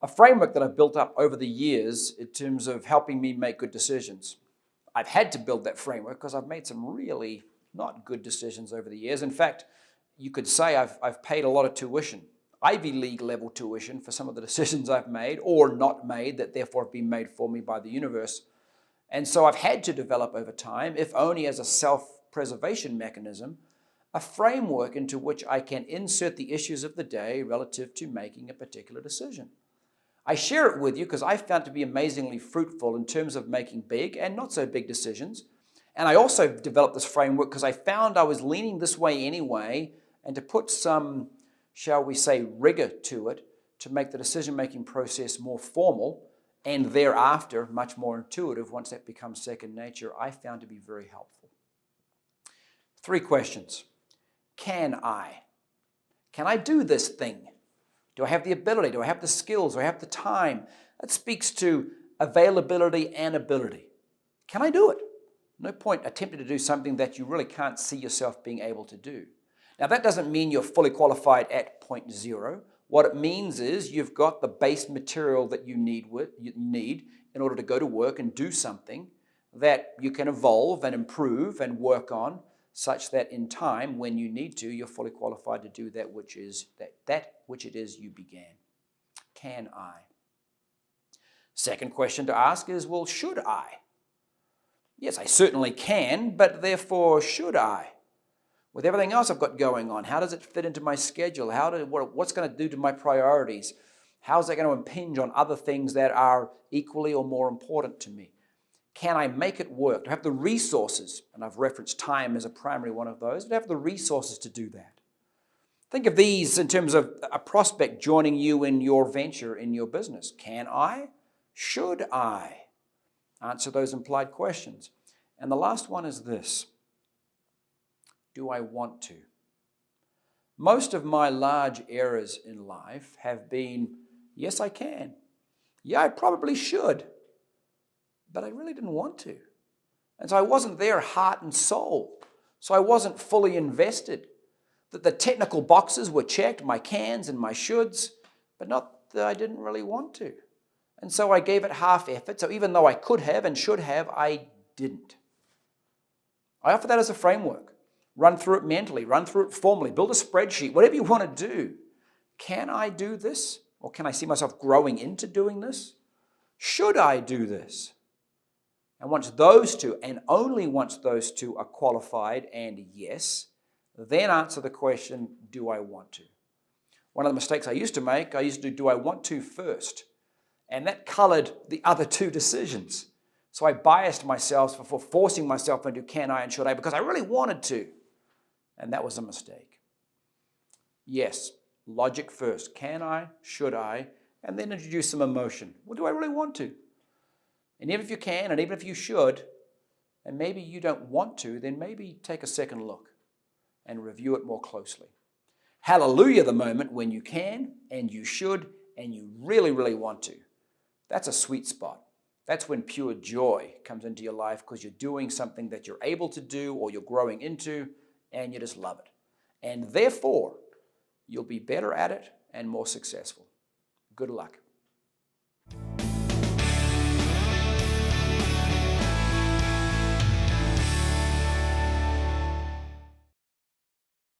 A framework that I've built up over the years in terms of helping me make good decisions. I've had to build that framework because I've made some really not good decisions over the years. In fact, you could say I've paid a lot of tuition, Ivy League level tuition, for some of the decisions I've made or not made that therefore have been made for me by the universe. And so I've had to develop over time, if only as a self-preservation mechanism, a framework into which I can insert the issues of the day relative to making a particular decision. I share it with you because I found it to be amazingly fruitful in terms of making big and not so big decisions. And I also developed this framework because I found I was leaning this way anyway, and to put some, shall we say, rigor to it to make the decision-making process more formal and thereafter much more intuitive once that becomes second nature, I found to be very helpful. 3 questions. Can I? Can I do this thing? Do I have the ability? Do I have the skills? Do I have the time? That speaks to availability and ability. Can I do it? No point attempting to do something that you really can't see yourself being able to do. Now, that doesn't mean you're fully qualified at point 0. What it means is you've got the base material that you need in order to go to work and do something that you can evolve and improve and work on, such that in time, when you need to, you're fully qualified to do that which it is you began. Can I? Second question to ask is, well, should I? Yes, I certainly can, but therefore, should I? With everything else I've got going on, how does it fit into my schedule? What's going to do to my priorities? How is that going to impinge on other things that are equally or more important to me? Can I make it work? Do I have the resources? And I've referenced time as a primary one of those. Do I have the resources to do that? Think of these in terms of a prospect joining you in your venture, in your business. Can I? Should I? Answer those implied questions. And the last one is this. Do I want to? Most of my large errors in life have been, yes, I can. Yeah, I probably should. But I really didn't want to. And so I wasn't there heart and soul. So I wasn't fully invested. That the technical boxes were checked, my cans and my shoulds, but not that I didn't really want to. And so I gave it half effort. So even though I could have and should have, I didn't. I offer that as a framework. Run through it mentally, run through it formally, build a spreadsheet, whatever you want to do. Can I do this? Or can I see myself growing into doing this? Should I do this? And once those two, and only once those two are qualified and yes, then answer the question, do I want to? One of the mistakes I used to make, I used to do I want to first. And that colored the other 2 decisions. So I biased myself for forcing myself into can I and should I because I really wanted to. And that was a mistake. Yes, logic first. Can I? Should I? And then introduce some emotion. Well, do I really want to? And even if you can, and even if you should, and maybe you don't want to, then maybe take a second look and review it more closely. Hallelujah, the moment when you can, and you should, and you really, really want to. That's a sweet spot. That's when pure joy comes into your life because you're doing something that you're able to do or you're growing into, and you just love it. And therefore, you'll be better at it and more successful. Good luck.